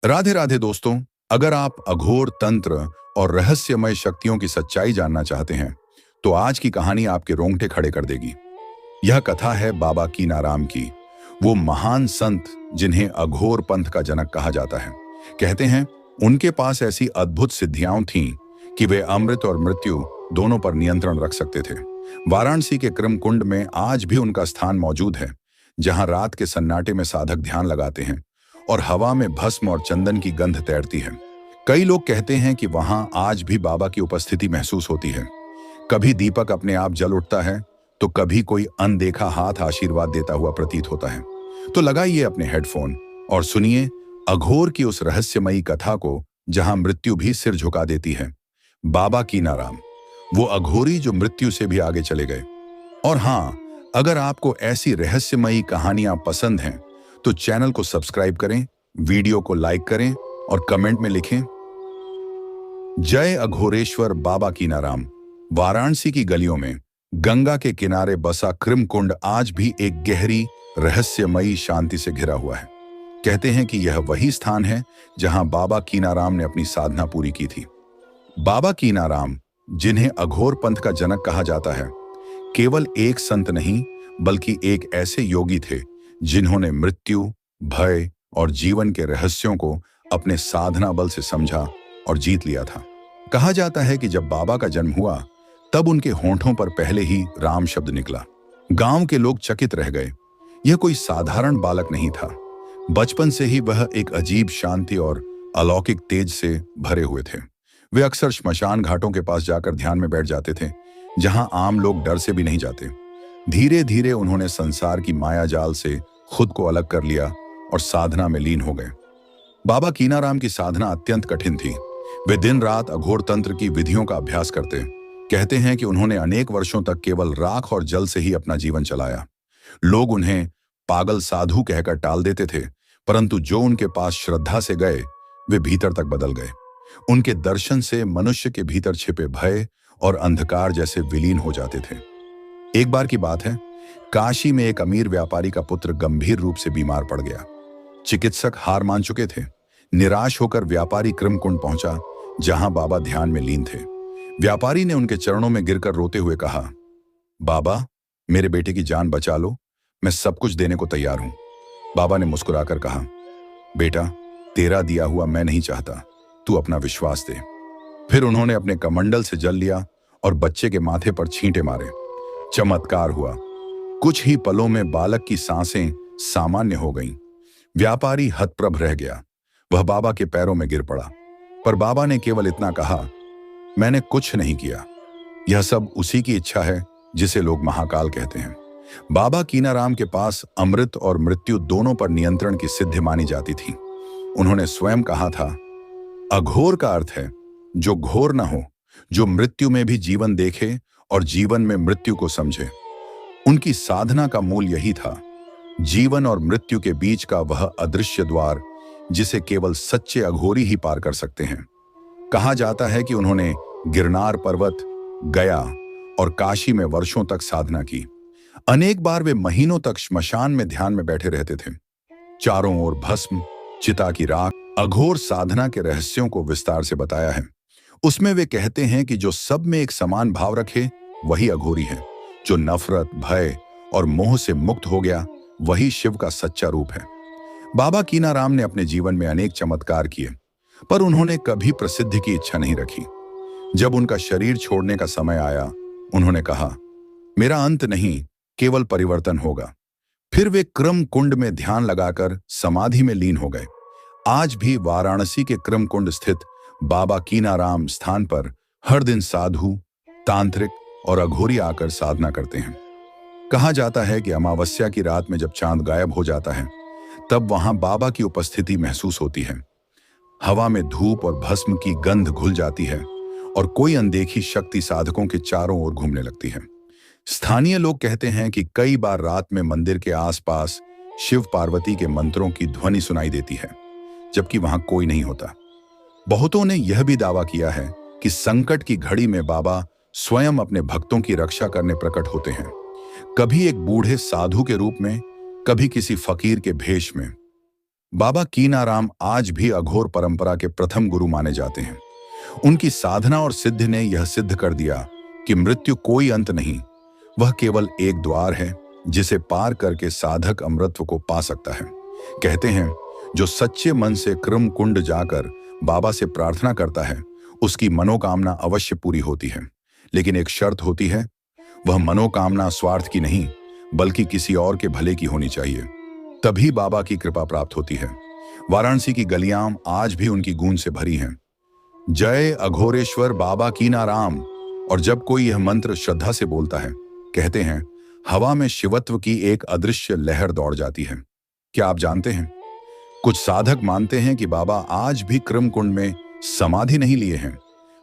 राधे राधे दोस्तों। अगर आप अघोर तंत्र और रहस्यमय शक्तियों की सच्चाई जानना चाहते हैं तो आज की कहानी आपके रोंगटे खड़े कर देगी। यह कथा है बाबा कीनाराम की, वो महान संत जिन्हें अघोर पंथ का जनक कहा जाता है। कहते हैं उनके पास ऐसी अद्भुत सिद्धियां थीं कि वे अमृत और मृत्यु दोनों पर नियंत्रण रख सकते थे। वाराणसी के क्रम कुंड में आज भी उनका स्थान मौजूद है, जहां रात के सन्नाटे में साधक ध्यान लगाते हैं और हवा में भस्म और चंदन की गंध तैरती है। कई लोग कहते हैं कि वहां आज भी बाबा की उपस्थिति महसूस होती है। कभी दीपक अपने आप जल उठता है तो कभी कोई अनदेखा हाथ आशीर्वाद देता हुआ प्रतीत होता है। तो लगाइए अपने हेडफोन और सुनिए अघोर की उस रहस्यमयी कथा को, जहां मृत्यु भी सिर झुका देती है। बाबा कीनाराम, वो अघोरी जो मृत्यु से भी आगे चले गए। और हाँ, अगर आपको ऐसी रहस्यमयी कहानियां पसंद हैं तो चैनल को सब्सक्राइब करें, वीडियो को लाइक करें और कमेंट में लिखें जय अघोरेश्वर बाबा कीनाराम। वाराणसी की गलियों में गंगा के किनारे बसा कृम कुंड आज भी एक गहरी रहस्यमयी शांति से घिरा हुआ है। कहते हैं कि यह वही स्थान है जहां बाबा कीनाराम ने अपनी साधना पूरी की थी। बाबा कीनाराम, जिन्हें अघोर पंथ का जनक कहा जाता है, केवल एक संत नहीं बल्कि एक ऐसे योगी थे जिन्होंने मृत्यु, भय और जीवन के रहस्यों को अपने साधना बल से समझा और जीत लिया था। कहा जाता है कि जब बाबा का जन्म हुआ तब उनके होंठों पर पहले ही राम शब्द निकला। गांव के लोग चकित रह गए। यह कोई साधारण बालक नहीं था। बचपन से ही वह एक अजीब शांति और अलौकिक तेज से भरे हुए थे। वे अक्सर श्मशान घाटों के पास जाकर ध्यान में बैठ जाते थे, जहां आम लोग डर से भी नहीं जाते। धीरे धीरे उन्होंने संसार की माया जाल से खुद को अलग कर लिया और साधना में लीन हो गए। बाबा कीनाराम की साधना अत्यंत कठिन थी। वे दिन रात अघोर तंत्र की विधियों का अभ्यास करते। कहते हैं कि उन्होंने अनेक वर्षों तक केवल राख और जल से ही अपना जीवन चलाया। लोग उन्हें पागल साधु कहकर टाल देते थे, परंतु जो उनके पास श्रद्धा से गए वे भीतर तक बदल गए। उनके दर्शन से मनुष्य के भीतर छिपे भय और अंधकार जैसे विलीन हो जाते थे। एक बार की बात है, काशी में एक अमीर व्यापारी का पुत्र गंभीर रूप से बीमार पड़ गया। चिकित्सक हार मान चुके थे। निराश होकर व्यापारी कृमकुंड पहुंचा, जहां बाबा ध्यान में लीन थे। व्यापारी ने उनके चरणों में गिरकर रोते हुए कहा, बाबा, मेरे बेटे की जान बचा लो, मैं सब कुछ देने को तैयार हूं। बाबा ने मुस्कुराकर कहा, बेटा, तेरा दिया हुआ मैं नहीं चाहता, तू अपना विश्वास दे। फिर उन्होंने अपने कमंडल से जल लिया और बच्चे के माथे पर छींटे मारे। चमत्कार हुआ। कुछ ही पलों में बालक की सांसें सामान्य हो गईं। व्यापारी हतप्रभ रह गया। वह बाबा के पैरों में गिर पड़ा, पर बाबा ने केवल इतना कहा, मैंने कुछ नहीं किया, यह सब उसी की इच्छा है जिसे लोग महाकाल कहते हैं। बाबा कीनाराम के पास अमृत और मृत्यु दोनों पर नियंत्रण की सिद्धि मानी जाती थी। उन्होंने स्वयं कहा था, अघोर का अर्थ है जो घोर न हो, जो मृत्यु में भी जीवन देखे और जीवन में मृत्यु को समझे। उनकी साधना का मूल यही था, जीवन और मृत्यु के बीच का वह अदृश्य द्वार जिसे केवल सच्चे अघोरी ही पार कर सकते हैं। कहा जाता है कि उन्होंने गिरनार पर्वत, गया और काशी में वर्षों तक साधना की। अनेक बार वे महीनों तक श्मशान में ध्यान में बैठे रहते थे। चारों ओर भस्म, चिता की राख। अघोर साधना के रहस्यों को विस्तार से बताया है। उसमें वे कहते हैं कि जो सब में एक समान भाव रखे वही अघोरी है। जो नफरत, भय और मोह से मुक्त हो गया वही शिव का सच्चा रूप है। बाबा कीनाराम ने अपने जीवन में अनेक चमत्कार किए, पर उन्होंने कभी प्रसिद्धि की इच्छा नहीं रखी। जब उनका शरीर छोड़ने का समय आया, उन्होंने कहा, मेरा अंत नहीं, केवल परिवर्तन होगा। फिर वे क्रम कुंड में ध्यान लगाकर समाधि में लीन हो गए। आज भी वाराणसी के क्रम कुंड स्थित बाबा कीनाराम स्थान पर हर दिन साधु, तांत्रिक और अघोरी आकर साधना करते हैं। कहा जाता है कि अमावस्या की रात में जब चांद गायब हो जाता है तब वहां बाबा की उपस्थिति महसूस होती है। हवा में धूप और भस्म की गंध घुल जाती है और कोई अनदेखी शक्ति साधकों के चारों ओर घूमने लगती है। स्थानीय लोग कहते हैं कि कई बार रात में मंदिर के आसपास शिव पार्वती के मंत्रों की ध्वनि सुनाई देती है, जबकि वहां कोई नहीं होता। बहुतों ने यह भी दावा किया है कि संकट की घड़ी में बाबा स्वयं अपने भक्तों की रक्षा करने प्रकट होते हैं, कभी एक बूढ़े साधु के रूप में, कभी किसी फकीर के भेष में। बाबा कीनाराम आज भी अघोर परंपरा के प्रथम गुरु माने जाते हैं। उनकी साधना और सिद्धि ने यह सिद्ध कर दिया कि मृत्यु कोई अंत नहीं, वह केवल एक द्वार है जिसे पार करके साधक अमृतत्व को पा सकता है। कहते हैं, जो सच्चे मन से क्रम कुंड जाकर बाबा से प्रार्थना करता है, उसकी मनोकामना अवश्य पूरी होती है। लेकिन एक शर्त होती है, वह मनोकामना स्वार्थ की नहीं बल्कि किसी और के भले की होनी चाहिए, तभी बाबा की कृपा प्राप्त होती है। वाराणसी की गलियां आज भी उनकी गूंज से भरी हैं, जय अघोरेश्वर बाबा कीनाराम। और जब कोई यह मंत्र श्रद्धा से बोलता है, कहते हैं, हवा में शिवत्व की एक अदृश्य लहर दौड़ जाती है। क्या आप जानते हैं, कुछ साधक मानते हैं कि बाबा आज भी क्रम कुंड में समाधि नहीं लिए हैं,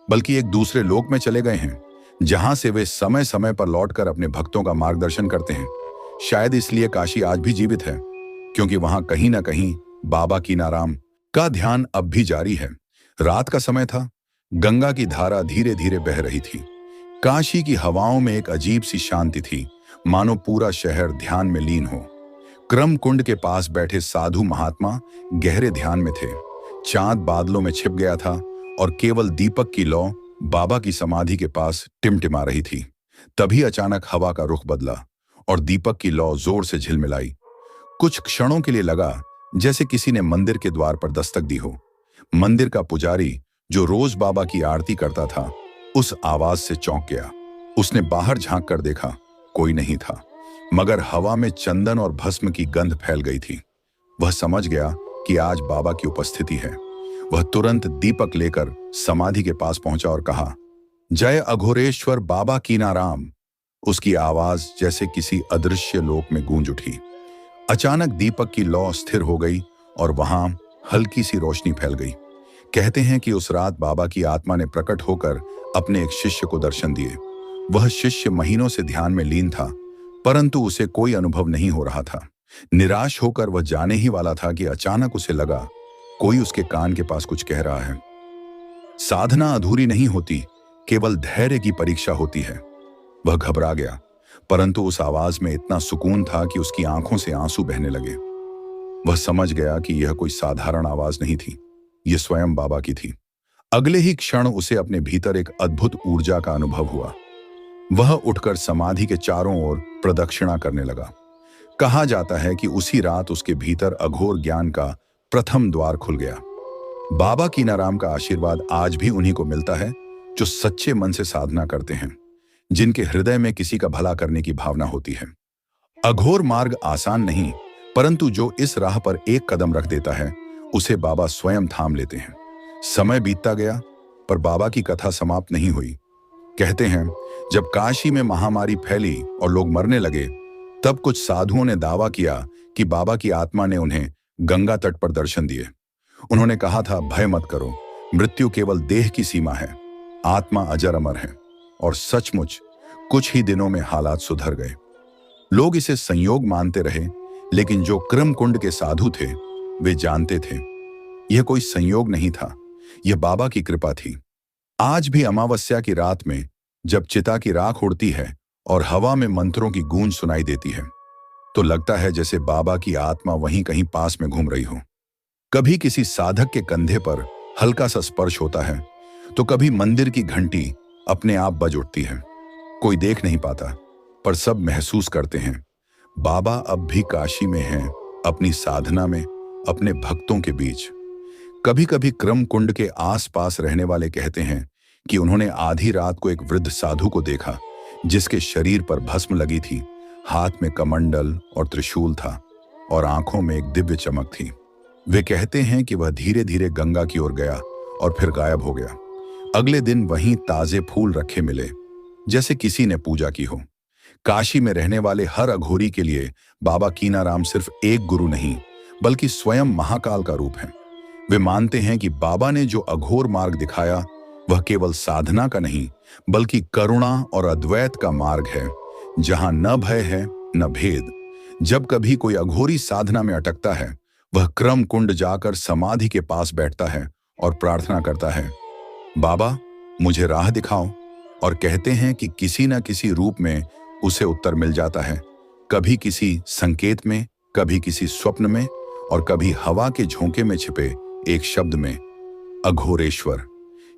बल्कि एक दूसरे लोक में चले गए हैं, जहां से वे समय समय पर लौटकर अपने भक्तों का मार्गदर्शन करते हैं। शायद इसलिए काशी आज भी जीवित है, क्योंकि वहां कहीं ना कहीं बाबा कीनाराम का ध्यान अब भी जारी है। रात का समय था, गंगा की धारा धीरे धीरे बह रही थी। काशी की हवाओं में एक अजीब सी शांति थी, मानो पूरा शहर ध्यान में लीन हो। क्रम कुंड के पास बैठे साधु महात्मा गहरे ध्यान में थे। चांद बादलों में छिप गया था और केवल दीपक की लौ बाबा की समाधि के पास टिमटिमा रही थी। तभी अचानक हवा का रुख बदला और दीपक की लौ जोर से झिलमिलाई। कुछ क्षणों के लिए लगा जैसे किसी ने मंदिर के द्वार पर दस्तक दी हो। मंदिर का पुजारी, जो रोज बाबा की आरती करता था, उस आवाज से चौंक गया। उसने बाहर झांक कर देखा, कोई नहीं था, मगर हवा में चंदन और भस्म की गंध फैल गई थी। वह समझ गया कि आज बाबा की उपस्थिति है। वह तुरंत दीपक लेकर समाधि के पास पहुंचा और कहा, जय अघोरेश्वर बाबा कीनाराम। उसकी आवाज जैसे किसी अदृश्य लोक में गूंज उठी। अचानक दीपक की लौ स्थिर हो गई और वहां हल्की सी रोशनी फैल गई। कहते हैं कि उस रात बाबा की आत्मा ने प्रकट होकर अपने एक शिष्य को दर्शन दिए। वह शिष्य महीनों से ध्यान में लीन था, परंतु उसे कोई अनुभव नहीं हो रहा था। निराश होकर वह जाने ही वाला था कि अचानक उसे लगा कोई उसके कान के पास कुछ कह रहा है। साधना अधूरी नहीं होती, केवल धैर्य की परीक्षा होती है। वह घबरा गया, परंतु उस आवाज में इतना सुकून था कि उसकी आंखों से आंसू बहने लगे। वह समझ गया कि यह कोई साधारण आवाज नहीं थी, यह स्वयं बाबा की थी। अगले ही क्षण उसे अपने भीतर एक अद्भुत ऊर्जा का अनुभव हुआ। वह उठकर समाधि के चारों ओर प्रदक्षिणा करने लगा। कहा जाता है कि उसी रात उसके भीतर अघोर ज्ञान का प्रथम द्वार खुल गया। बाबा कीनाराम का आशीर्वाद आज भी उन्हीं को मिलता है जो सच्चे मन से साधना करते हैं, जिनके हृदय में किसी का भला करने की भावना होती है। अघोर मार्ग आसान नहीं, परंतु जो इस राह पर एक कदम रख देता है, उसे बाबा स्वयं थाम लेते हैं। समय बीतता गया, पर बाबा की कथा समाप्त नहीं हुई। कहते हैं, जब काशी में महामारी फैली और लोग मरने लगे, तब कुछ साधुओं ने दावा किया कि बाबा की आत्मा ने उन्हें गंगा तट पर दर्शन दिए। उन्होंने कहा था, भय मत करो, मृत्यु केवल देह की सीमा है, आत्मा अजर अमर है। और सचमुच कुछ ही दिनों में हालात सुधर गए। लोग इसे संयोग मानते रहे, लेकिन जो क्रम कुंड के साधु थे, वे जानते थे यह कोई संयोग नहीं था, यह बाबा की कृपा थी। आज भी अमावस्या की रात में जब चिता की राख उड़ती है और हवा में मंत्रों की गूंज सुनाई देती है, तो लगता है जैसे बाबा की आत्मा वहीं कहीं पास में घूम रही हो। कभी किसी साधक के कंधे पर हल्का सा स्पर्श होता है, तो कभी मंदिर की घंटी अपने आप बज उठती है। कोई देख नहीं पाता, पर सब महसूस करते हैं, बाबा अब भी काशी में हैं, अपनी साधना में, अपने भक्तों के बीच। कभी कभी क्रम कुंड के आसपास रहने वाले कहते हैं कि उन्होंने आधी रात को एक वृद्ध साधु को देखा, जिसके शरीर पर भस्म लगी थी, हाथ में कमंडल और त्रिशूल था और आंखों में एक दिव्य चमक थी। वे कहते हैं कि वह धीरे धीरे गंगा की ओर गया और फिर गायब हो गया। अगले दिन वहीं ताजे फूल रखे मिले, जैसे किसी ने पूजा की हो। काशी में रहने वाले हर अघोरी के लिए बाबा कीनाराम सिर्फ एक गुरु नहीं, बल्कि स्वयं महाकाल का रूप है। वे मानते हैं कि बाबा ने जो अघोर मार्ग दिखाया, वह केवल साधना का नहीं, बल्कि करुणा और अद्वैत का मार्ग है, जहां न भय है न भेद। जब कभी कोई अघोरी साधना में अटकता है, वह क्रम कुंड जाकर समाधि के पास बैठता है और प्रार्थना करता है, बाबा मुझे राह दिखाओ। और कहते हैं कि किसी न किसी रूप में उसे उत्तर मिल जाता है, कभी किसी संकेत में, कभी किसी स्वप्न में, और कभी हवा के झोंके में छिपे एक शब्द में, अघोरेश्वर।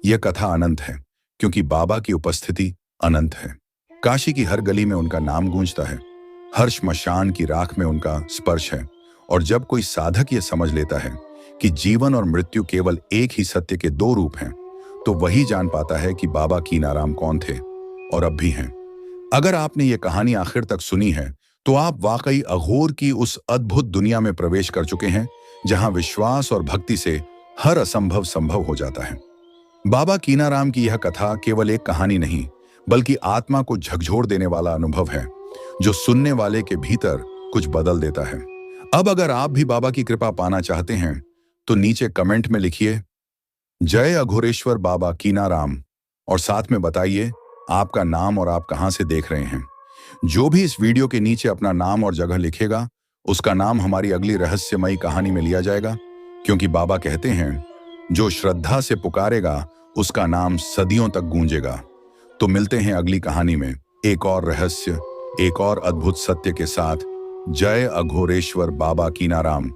यह कथा अनंत है क्योंकि बाबा की उपस्थिति अनंत है। काशी की हर गली में उनका नाम गूंजता है, हर श्मशान की राख में उनका स्पर्श है। और जब कोई साधक यह समझ लेता है कि जीवन और मृत्यु केवल एक ही सत्य के दो रूप हैं, तो वही जान पाता है कि बाबा कीनाराम कौन थे और अब भी हैं। अगर आपने ये कहानी आखिर तक सुनी है तो आप वाकई अघोर की उस अद्भुत दुनिया में प्रवेश कर चुके हैं जहां विश्वास और भक्ति से हर असंभव संभव हो जाता है। बाबा कीनाराम की यह कथा केवल एक कहानी नहीं, बल्कि आत्मा को झकझोर देने वाला अनुभव है जो सुनने वाले के भीतर कुछ बदल देता है। अब अगर आप भी बाबा की कृपा पाना चाहते हैं तो नीचे कमेंट में लिखिए जय अघोरेश्वर बाबा कीनाराम और साथ में बताइए आपका नाम और आप कहां से देख रहे हैं। जो भी इस वीडियो के नीचे अपना नाम और जगह लिखेगा उसका नाम हमारी अगली रहस्यमयी कहानी में लिया जाएगा, क्योंकि बाबा कहते हैं जो श्रद्धा से पुकारेगा उसका नाम सदियों तक गूंजेगा। तो मिलते हैं अगली कहानी में एक और रहस्य, एक और अद्भुत सत्य के साथ। जय अघोरेश्वर बाबा कीनाराम।